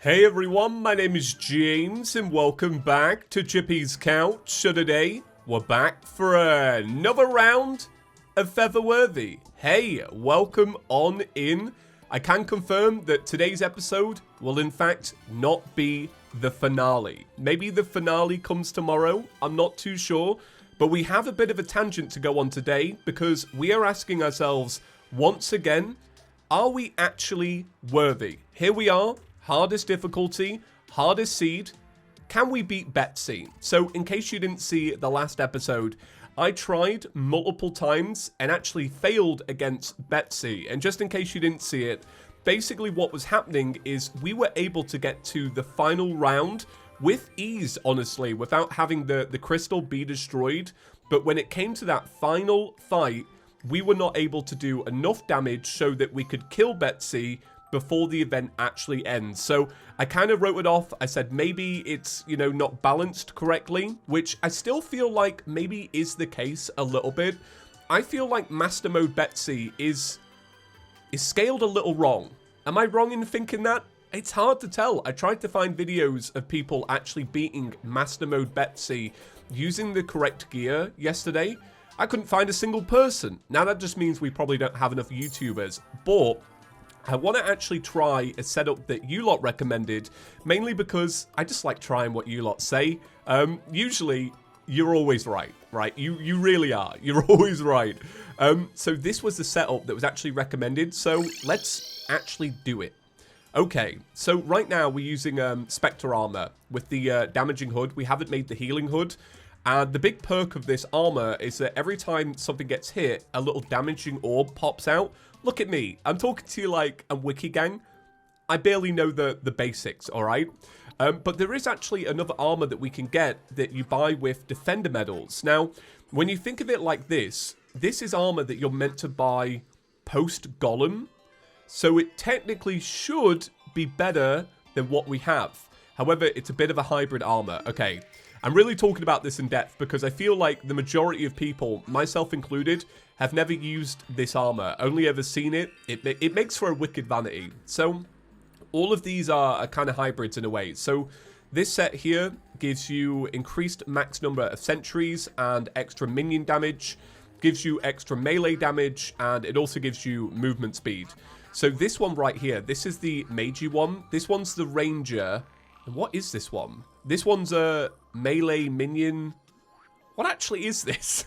Hey everyone, my name is James and welcome back to ChippysCouch. So today, we're back for another round of Featherworthy. Hey, welcome on in. I can confirm that today's episode will in fact not be the finale. Maybe the finale comes tomorrow, I'm not too sure. But we have a bit of a tangent to go on today because we are asking ourselves once again, are we actually worthy? Here we are. Hardest difficulty, hardest seed. Can we beat Betsy? So in case you didn't see the last episode, I tried multiple times and actually failed against Betsy. And just in case you didn't see it, basically what was happening is we were able to get to the final round with ease, honestly, without having the crystal be destroyed. But when it came to that final fight, we were not able to do enough damage so that we could kill Betsy before the event actually ends. So I kind of wrote it off. I said maybe it's, you know, not balanced correctly, which I still feel like maybe is the case a little bit. I feel like Master Mode Betsy is scaled a little wrong. Am I wrong in thinking that? It's hard to tell. I tried to find videos of people actually beating Master Mode Betsy using the correct gear yesterday. I couldn't find a single person. Now that just means we probably don't have enough YouTubers, but I want to actually try a setup that you lot recommended, mainly because I just like trying what you lot say. Usually, you're always right? You really are. You're always right. So this was the setup that was actually recommended, so let's actually do it. Okay, so right now we're using Spectre Armor with the damaging hood. We haven't made the healing hood. And the big perk of this armor is that every time something gets hit, a little damaging orb pops out. Look at me. I'm talking to you like a wiki gang. I barely know the basics, all right? But there is actually another armor that we can get that you buy with defender medals. Now, when you think of it like this is armor that you're meant to buy post-golem. So it technically should be better than what we have. However, it's a bit of a hybrid armor. Okay, I'm really talking about this in depth because I feel like the majority of people, myself included, have never used this armor, only ever seen it. It makes for a wicked vanity. So all of these are kind of hybrids in a way. So this set here gives you increased max number of sentries and extra minion damage, gives you extra melee damage, and it also gives you movement speed. So this one right here, this is the magey one. This one's the ranger. And what is this one? This one's a melee minion. What actually is this?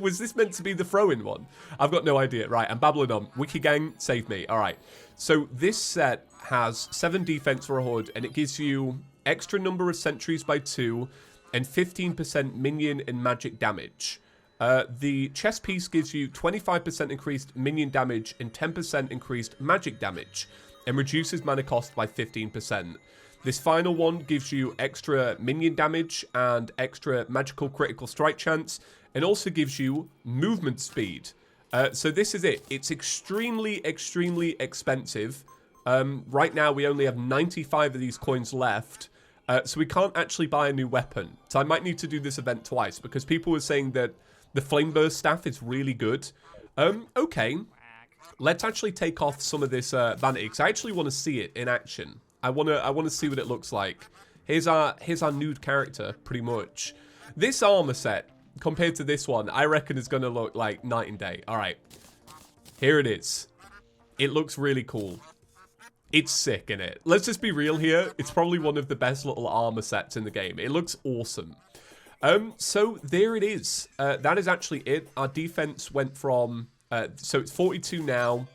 Was this meant to be the throw-in one? I've got no idea. Right, I'm babbling on. Wiki gang, save me. All right. So this set has 7 defense for a hood, and it gives you extra number of sentries by 2 and 15% minion and magic damage. The chest piece gives you 25% increased minion damage and 10% increased magic damage, and reduces mana cost by 15%. This final one gives you extra minion damage and extra magical critical strike chance, and also gives you movement speed. So this is it. It's extremely, extremely expensive. Right now, we only have 95 of these coins left, so we can't actually buy a new weapon. So I might need to do this event twice, because people were saying that the Flame Burst staff is really good. Okay, let's actually take off some of this vanity, because I actually want to see it in action. I want to see what it looks like. Here's our nude character, pretty much. This armor set, compared to this one, I reckon is going to look like night and day. All right, here it is. It looks really cool. It's sick, innit? Let's just be real here. It's probably one of the best little armor sets in the game. It looks awesome. So there it is. That is actually it. Our defense went from, so it's 42 now,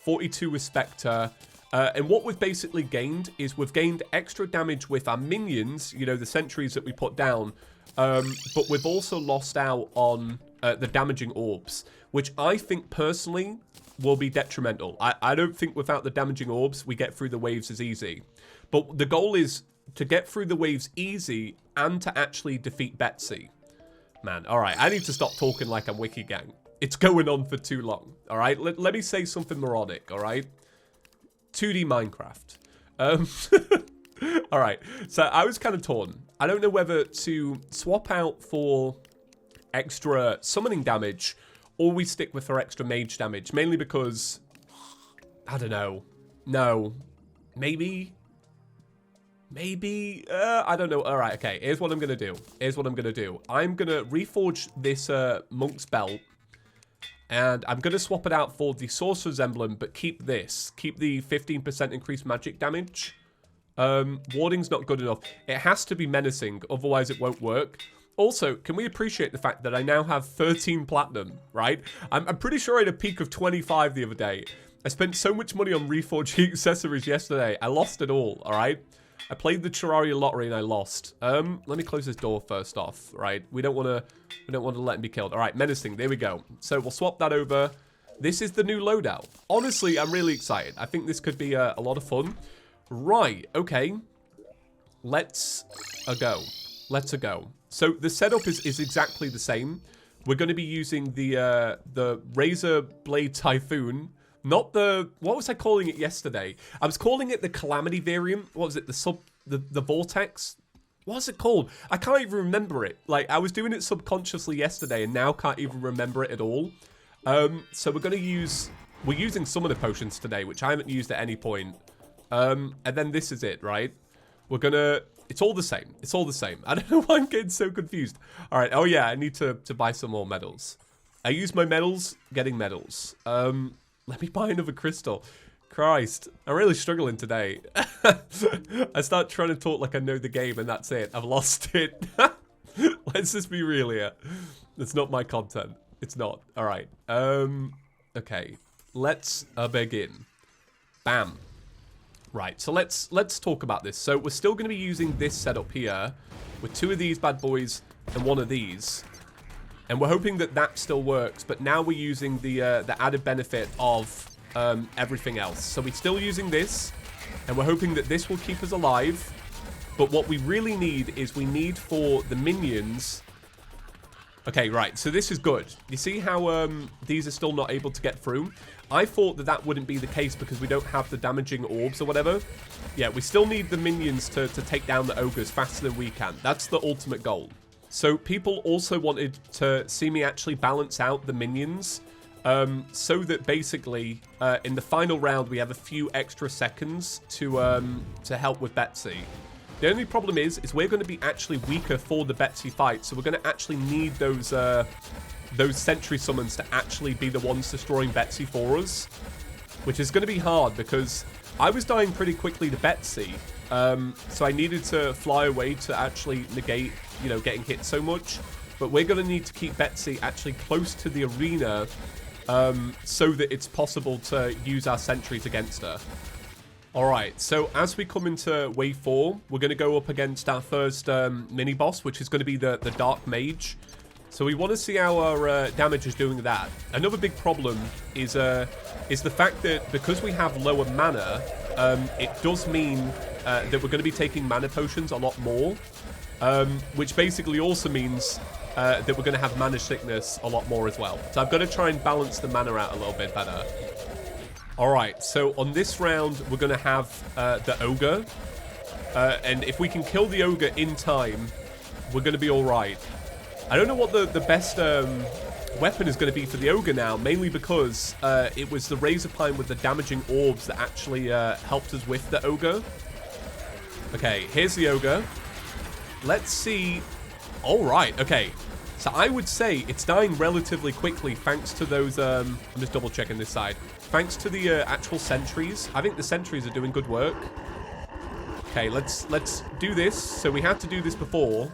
42 with Spectre. And what we've basically gained is we've gained extra damage with our minions, you know, the sentries that we put down. But we've also lost out on the damaging orbs, which I think personally will be detrimental. I don't think without the damaging orbs, we get through the waves as easy. But the goal is to get through the waves easy and to actually defeat Betsy. Man, all right, I need to stop talking like I'm Wiki Gang. It's going on for too long, all right? Let me say something moronic, all right? 2D Minecraft. All right, so I was kind of torn. I don't know whether to swap out for extra summoning damage or we stick with our extra mage damage, mainly because, I don't know. No, maybe Maybe, I don't know. All right, okay. Here's what I'm going to do. I'm going to reforge this monk's belt. And I'm going to swap it out for the sorcerer's emblem, but keep this. Keep the 15% increased magic damage. Warding's not good enough. It has to be menacing, otherwise it won't work. Also, can we appreciate the fact that I now have 13 platinum, right? I'm pretty sure I had a peak of 25 the other day. I spent so much money on reforging accessories yesterday. I lost it all, all right? I played the Terraria lottery and I lost. Let me close this door first off, right? We don't want to let him be killed. All right, menacing. There we go. So we'll swap that over. This is the new loadout. Honestly, I'm really excited. I think this could be a lot of fun. Right. Okay. Let's go. So the setup is exactly the same. We're going to be using the Razor Blade Typhoon. Not the, what was I calling it yesterday? I was calling it the Calamity variant. What was it? The Vortex? What was it called? I can't even remember it. Like, I was doing it subconsciously yesterday and now can't even remember it at all. So we're using Summoner Potions today, which I haven't used at any point. And then this is it, right? It's all the same. It's all the same. I don't know why I'm getting so confused. All right. Oh yeah, I need to buy some more medals. I use my medals, getting medals. Let me buy another crystal. Christ, I'm really struggling today. I start trying to talk like I know the game and that's it. I've lost it. Let's just be real here. It's not my content. It's not. All right. Okay. Let's begin. Bam. Right. So let's talk about this. So we're still going to be using this setup here with 2 of these bad boys and 1 of these. And we're hoping that that still works, but now we're using the added benefit of everything else. So we're still using this, and we're hoping that this will keep us alive. But what we really need is we need for the minions. Okay, right, so this is good. You see how these are still not able to get through? I thought that that wouldn't be the case because we don't have the damaging orbs or whatever. Yeah, we still need the minions to take down the ogres faster than we can. That's the ultimate goal. So people also wanted to see me actually balance out the minions so that basically in the final round we have a few extra seconds to help with Betsy. The only problem is we're going to be actually weaker for the Betsy fight, so we're going to actually need those sentry summons to actually be the ones destroying Betsy for us, which is going to be hard because I was dying pretty quickly to Betsy. So I needed to fly away to actually negate, you know, getting hit so much. But we're going to need to keep Betsy actually close to the arena so that it's possible to use our sentries against her. Alright, so as we come into wave 4, we're going to go up against our first mini-boss, which is going to be the Dark Mage. So we want to see how our damage is doing that. Another big problem is the fact that because we have lower mana, it does mean that we're going to be taking mana potions a lot more, which basically also means that we're going to have mana sickness a lot more as well. So I've got to try and balance the mana out a little bit better. Alright, so on this round, we're going to have the Ogre. And if we can kill the Ogre in time, we're going to be alright. I don't know what the best weapon is going to be for the Ogre now, mainly because it was the Razor Pine with the damaging orbs that actually helped us with the Ogre. Okay, here's the Ogre. Let's see. Alright, okay. So I would say it's dying relatively quickly thanks to those... I'm just double checking this side. Thanks to the actual sentries. I think the sentries are doing good work. Okay, let's do this. So we had to do this before.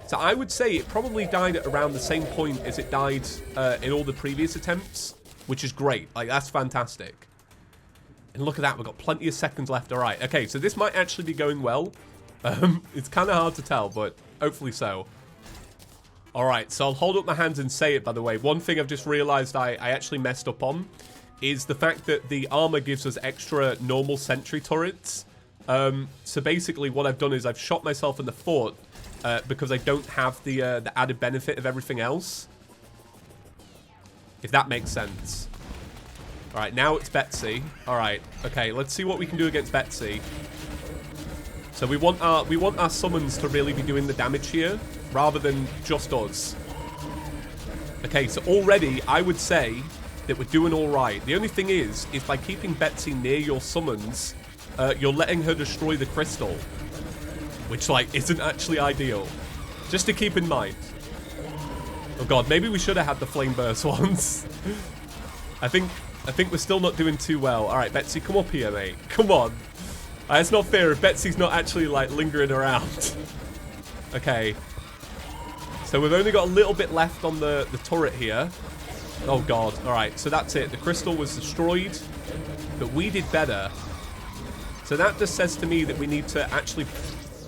So I would say it probably died at around the same point as it died in all the previous attempts, which is great. Like, that's fantastic. And look at that, we've got plenty of seconds left. All right, okay, so this might actually be going well. It's kind of hard to tell, but hopefully so. All right, so I'll hold up my hands and say it, by the way. One thing I've just realized I actually messed up on is the fact that the armor gives us extra normal sentry turrets. So basically what I've done is I've shot myself in the foot because I don't have the added benefit of everything else. If that makes sense. All right, now it's Betsy. All right, okay, let's see what we can do against Betsy. So we want our summons to really be doing the damage here, rather than just us. Okay, so already I would say that we're doing all right. The only thing is by keeping Betsy near your summons, you're letting her destroy the crystal. which, like, isn't actually ideal. Just to keep in mind. Oh god, maybe we should have had the flame burst ones. I think we're still not doing too well. Alright, Betsy, come up here, mate. Come on. It's not fair if Betsy's not actually, like, lingering around. Okay. So we've only got a little bit left on the turret here. Oh god. Alright, so that's it. The crystal was destroyed, but we did better. So that just says to me that we need to actually...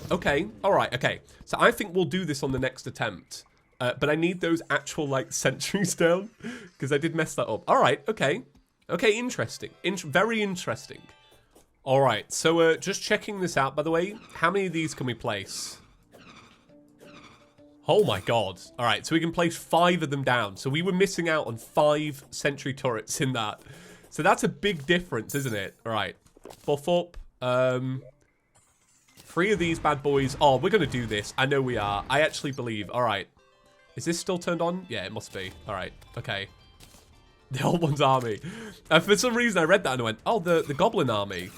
Okay, alright, okay. So I think we'll do this on the next attempt. But I need those actual, like, sentries down. Because I did mess that up. Alright, okay. Okay, interesting. Very interesting. Alright, so just checking this out, by the way. How many of these can we place? Oh my god. Alright, so we can place 5 of them down. So we were missing out on 5 sentry turrets in that. So that's a big difference, isn't it? Alright, buff up. 3 of these bad boys. Oh, we're going to do this. I know we are. I actually believe. Alright. Is this still turned on? Yeah, it must be. Alright, okay. The old one's army. For some reason, I read that and I went, oh, the goblin army.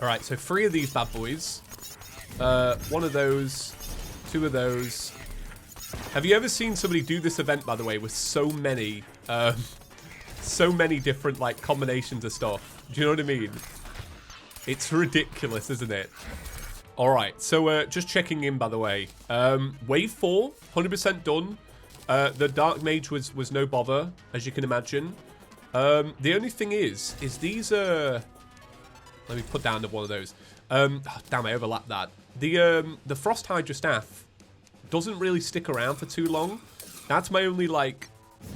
Alright, so 3 of these bad boys. 1 of those. 2 of those. Have you ever seen somebody do this event, by the way, with so many different, like, combinations of stuff? Do you know what I mean? It's ridiculous, isn't it? Alright, so just checking in, by the way. Wave 4, 100% done. The Dark Mage was no bother, as you can imagine. The only thing is these are... Let me put down one of those. Oh, damn, I overlapped that. The Frost Hydra Staff doesn't really stick around for too long. That's my only, like,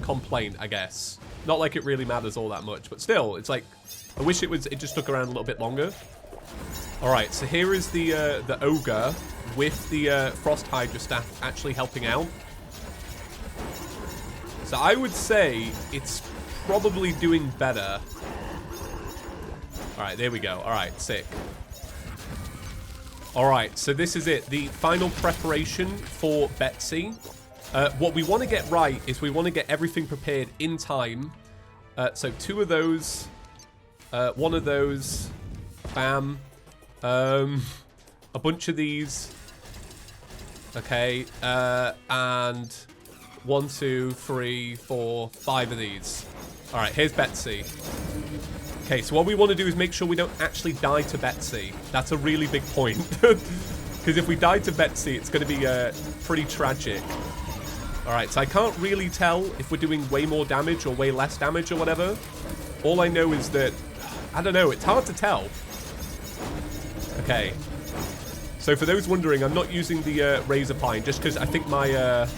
complaint, I guess. Not like it really matters all that much, but still, it's like, I wish it just stuck around a little bit longer. Alright, so here is the Ogre with the Frost Hydra Staff actually helping out. So I would say it's probably doing better. Alright, there we go. Alright, sick. Alright, so this is it. The final preparation for Betsy. What we want to get right is we want to get everything prepared in time. So 2 of those. 1 of those. Bam. A bunch of these. Okay. And 1, 2, 3, 4, 5 of these. Alright, here's Betsy. Okay, so what we want to do is make sure we don't actually die to Betsy. That's a really big point. Because if we die to Betsy, it's going to be pretty tragic. Alright, so I can't really tell if we're doing way more damage or way less damage or whatever. All I know is that... I don't know, it's hard to tell. Okay. So for those wondering, I'm not using the Razor Pine just because I think my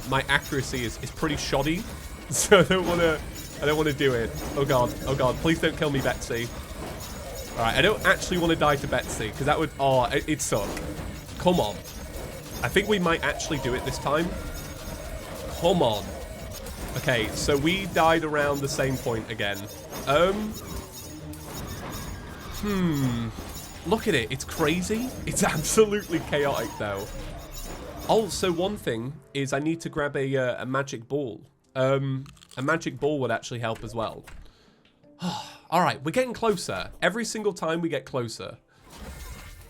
my accuracy is pretty shoddy. So I don't want to do it. Oh god, please don't kill me, Betsy. Alright, I don't actually want to die to Betsy, because that would... Oh, it'd suck. Come on. I think we might actually do it this time. Come on. Okay, so we died around the same point again. Look at it, it's crazy. It's absolutely chaotic, though. Also, one thing is I need to grab a magic ball. A magic ball would actually help as well. Alright, we're getting closer. Every single time we get closer.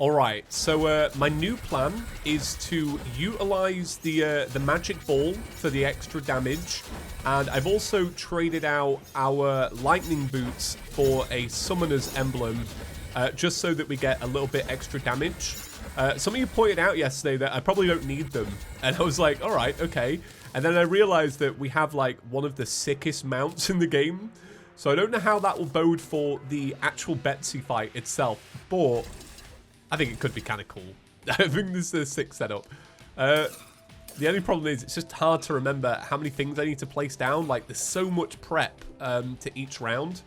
Alright, so my new plan is to utilize the magic ball for the extra damage. And I've also traded out our lightning boots for a summoner's emblem. Just so that we get a little bit extra damage. Some of you pointed out yesterday that I probably don't need them. And I was like, alright, okay. And then I realized that we have like one of the sickest mounts in the game. So I don't know how that will bode for the actual Betsy fight itself. But I think it could be kind of cool. I think this is a sick setup. The only problem is it's just hard to remember how many things I need to place down. Like there's so much prep to each round.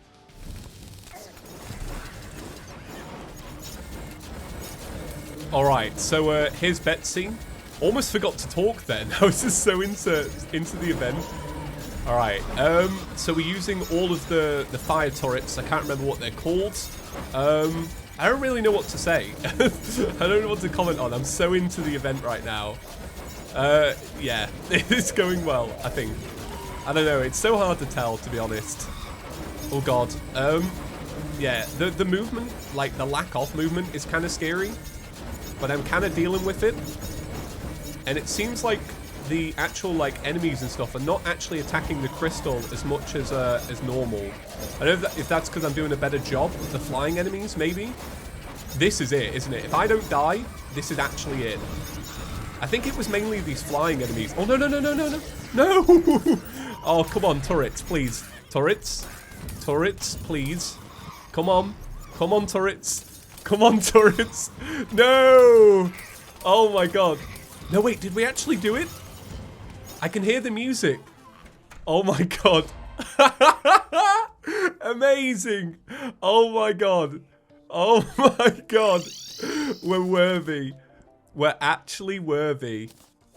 Alright, so here's Betsy. Almost forgot to talk then. I was just so into the event. Alright, so we're using all of the fire turrets. I can't remember what they're called. I don't really know what to say. I don't know what to comment on. I'm so into the event right now. Yeah, it's going well, I think. I don't know, it's so hard to tell, to be honest. Oh god. Yeah, the movement, like the lack of movement is kind of scary. but I'm kind of dealing with it. And it seems like the actual like enemies and stuff are not actually attacking the crystal as much as normal. I don't know if that's because I'm doing a better job of the flying enemies, maybe. This is it, isn't it? If I don't die, this is actually it. I think it was mainly these flying enemies. Oh, no, no, no, no, no, no. No! Oh, come on, turrets, please. Turrets. Turrets, please. Come on. Come on, turrets. Come on, turrets. No! Oh, my God. No, wait, did we actually do it? I can hear the music. Oh, my God. Amazing. Oh, my God. Oh, my God. We're worthy. We're actually worthy.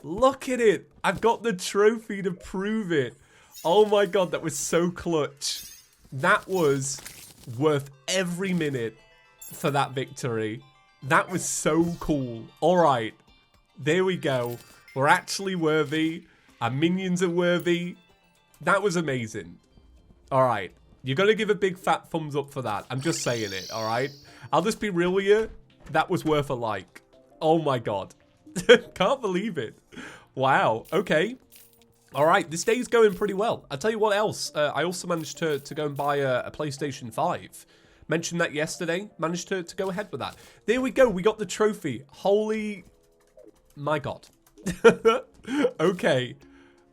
Look at it. I've got the trophy to prove it. Oh my God, that was so clutch. That was worth every minute for that victory. That was so cool. All right, there we go. We're actually worthy. Our minions are worthy. That was amazing. All right, you're going to give a big fat thumbs up for that. I'm just saying it, all right? I'll just be real with you. That was worth a like. Oh my God. Can't believe it. Wow. Okay. All right. This day's going pretty well. I'll tell you what else. I also managed to go and buy a PlayStation 5. Mentioned that yesterday. Managed to go ahead with that. There we go. We got the trophy. Holy... my God. Okay.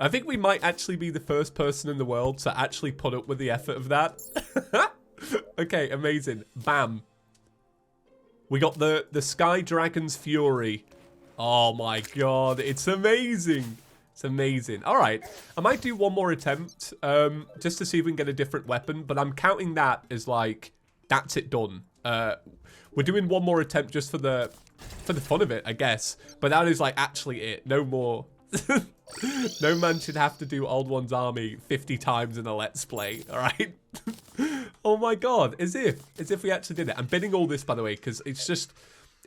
I think we might actually be the first person in the world to actually put up with the effort of that. Okay. Amazing. Bam. We got the Sky Dragon's Fury. Oh my God, it's amazing. It's amazing. All right, I might do one more attempt just to see if we can get a different weapon, but I'm counting that as like, that's it done. We're doing one more attempt just for the fun of it, I guess. But that is like actually it, no more. No man should have to do Old One's Army 50 times in a Let's Play, all right? Oh my God, as if we actually did it. I'm bidding all this, by the way, because it's just,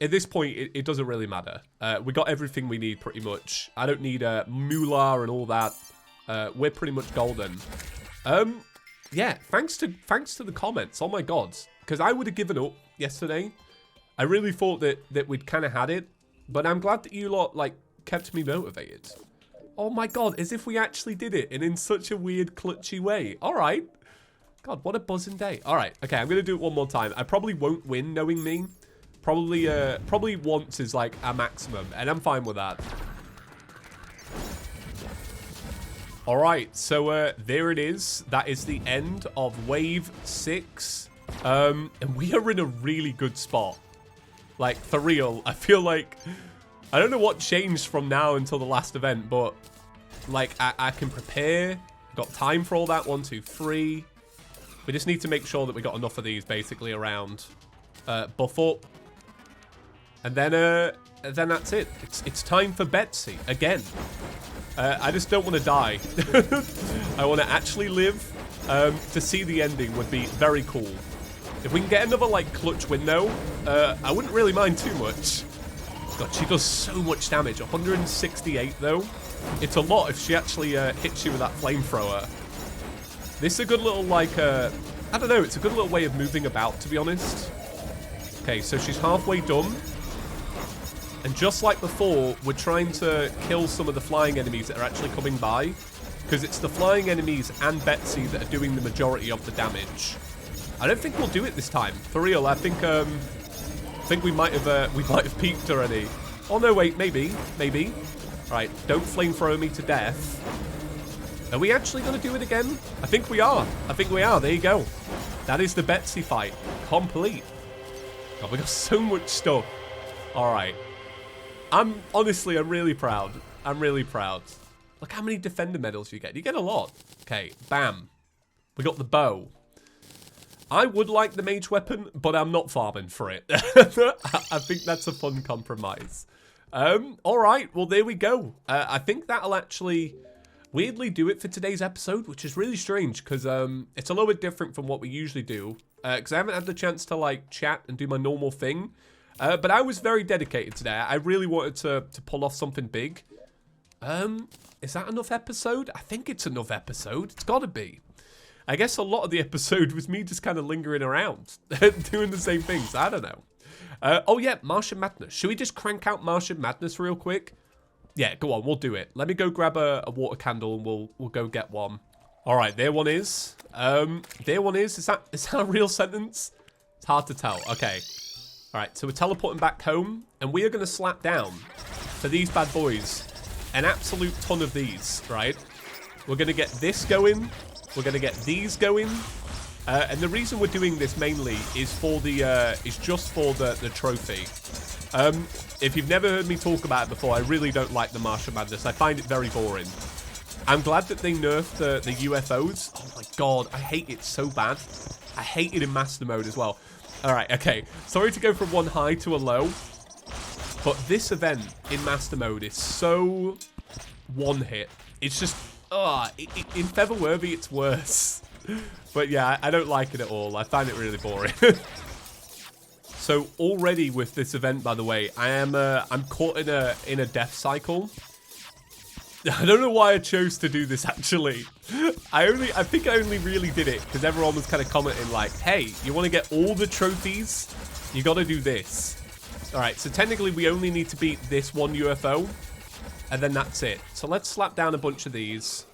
at this point, it doesn't really matter. We got everything we need, pretty much. I don't need a moolah and all that. We're pretty much golden. Yeah, thanks to the comments. Oh my God, because I would have given up yesterday. I really thought that we'd kind of had it, but I'm glad that you lot, like, kept me motivated. Oh my God, as if we actually did it, and in such a weird, clutchy way. All right. God, what a buzzing day. All right, okay, I'm going to do it one more time. I probably won't win, knowing me. Probably once is, like, a maximum, and I'm fine with that. All right, so there it is. That is the end of Wave 6. And we are in a really good spot. Like, for real, I feel like... I don't know what changed from now until the last event, but like I can prepare. Got time for all that. 1, 2, 3. We just need to make sure that we got enough of these basically around. Buff up, and then that's it. It's time for Betsy again. I just don't want to die. I want to actually live. To see the ending would be very cool. If we can get another like clutch window, I wouldn't really mind too much. God, she does so much damage. 168, though. It's a lot if she actually hits you with that flamethrower. This is a good little, like, I don't know. It's a good little way of moving about, to be honest. Okay, so she's halfway done. And just like before, we're trying to kill some of the flying enemies that are actually coming by. Because it's the flying enemies and Betsy that are doing the majority of the damage. I don't think we'll do it this time. For real, I think we might have peaked already. Oh no, wait, maybe. Right, don't flamethrow me to death. Are we actually going to do it again? I think we are. There you go. That is the Betsy fight. Complete. God, we got so much stuff. All right. I'm really proud. Look how many defender medals you get. You get a lot. Okay, bam. We got the bow. I would like the mage weapon, but I'm not farming for it. I think that's a fun compromise. All right, well, there we go. I think that'll actually weirdly do it for today's episode, which is really strange because it's a little bit different from what we usually do. Because I haven't had the chance to, like, chat and do my normal thing. But I was very dedicated today. I really wanted to pull off something big. Is that enough episode? I think it's enough episode. It's got to be. I guess a lot of the episode was me just kind of lingering around, doing the same things. I don't know. Oh, yeah, Martian Madness. Should we just crank out Martian Madness real quick? Yeah, go on, we'll do it. Let me go grab a water candle and we'll go get one. All right, there one is. There one is. Is that a real sentence? It's hard to tell. Okay. All right, so we're teleporting back home, and we are going to slap down for these bad boys an absolute ton of these, right? We're going to get this going. We're going to get these going. And the reason we're doing this mainly is for the just for the trophy. If you've never heard me talk about it before, I really don't like the Martian Madness. I find it very boring. I'm glad that they nerfed the UFOs. Oh my god, I hate it so bad. I hate it in master mode as well. Alright, okay. Sorry to go from one high to a low, but this event in master mode is so one hit. It's just, in Featherworthy it's worse. But yeah, I don't like it at all. I find it really boring. So already with this event, by the way, I'm caught in a death cycle. I don't know why I chose to do this actually. I think I only really did it because everyone was kind of commenting like, hey, you want to get all the trophies? You got to do this. All right, so technically we only need to beat this one UFO, and then that's it. So let's slap down a bunch of these.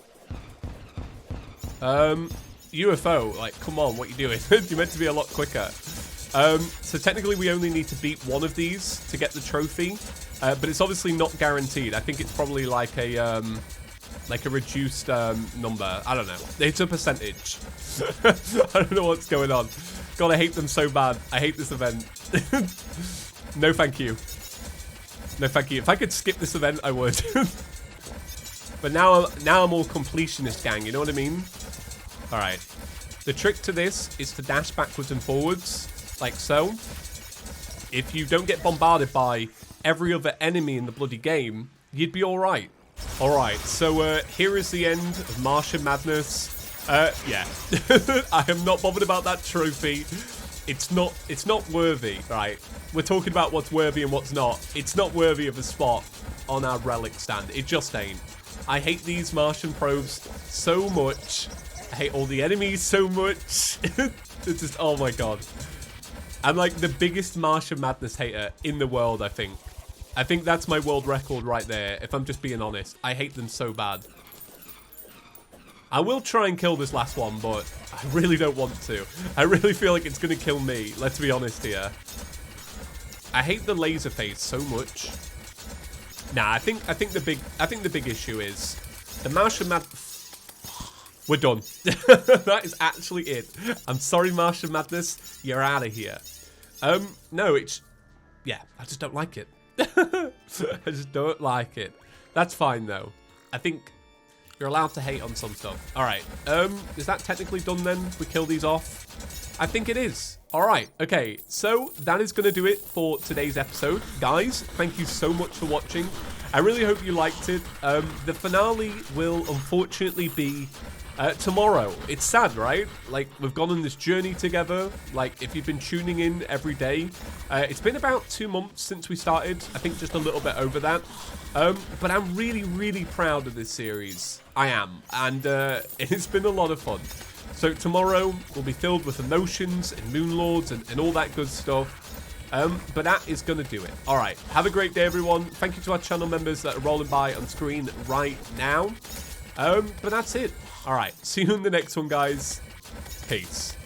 UFO, like, come on, what you doing? You're meant to be a lot quicker. So technically we only need to beat one of these to get the trophy, but it's obviously not guaranteed. I think it's probably like a reduced number. I don't know. It's a percentage. I don't know what's going on. God, I hate them so bad. I hate this event. No, thank you. No, thank you. If I could skip this event, I would. But now I'm all completionist, gang. You know what I mean? All right. The trick to this is to dash backwards and forwards, like so. If you don't get bombarded by every other enemy in the bloody game, you'd be all right. All right. So here is the end of Martian Madness. Yeah. I am not bothered about that trophy. It's not worthy, right? We're talking about what's worthy and what's not. It's not worthy of a spot on our relic stand. It just ain't. I hate these Martian probes so much. I hate all the enemies so much. It's just, oh my god. I'm like the biggest Martian Madness hater in the world, I think. I think that's my world record right there, if I'm just being honest. I hate them so bad. I will try and kill this last one, but I really don't want to. I really feel like it's going to kill me, let's be honest here. I hate the laser phase so much. Nah, I think the big issue is the Martian Madness. We're done. That is actually it. I'm sorry, Martian Madness. You're out of here. No, it's... Yeah, I just don't like it. I just don't like it. That's fine, though. I think you're allowed to hate on some stuff. All right. Is that technically done, then? We kill these off? I think it is. All right. Okay. So that is going to do it for today's episode. Guys, thank you so much for watching. I really hope you liked it. The finale will unfortunately be... tomorrow. It's sad, right? Like, we've gone on this journey together. Like, if you've been tuning in every day, it's been about 2 months since we started. I think just a little bit over that. But I'm really, really proud of this series. I am. And it's been a lot of fun. So tomorrow will be filled with emotions and Moonlords and all that good stuff. But that is going to do it. All right. Have a great day, everyone. Thank you to our channel members that are rolling by on screen right now. But that's it. All right, see you in the next one, guys. Peace.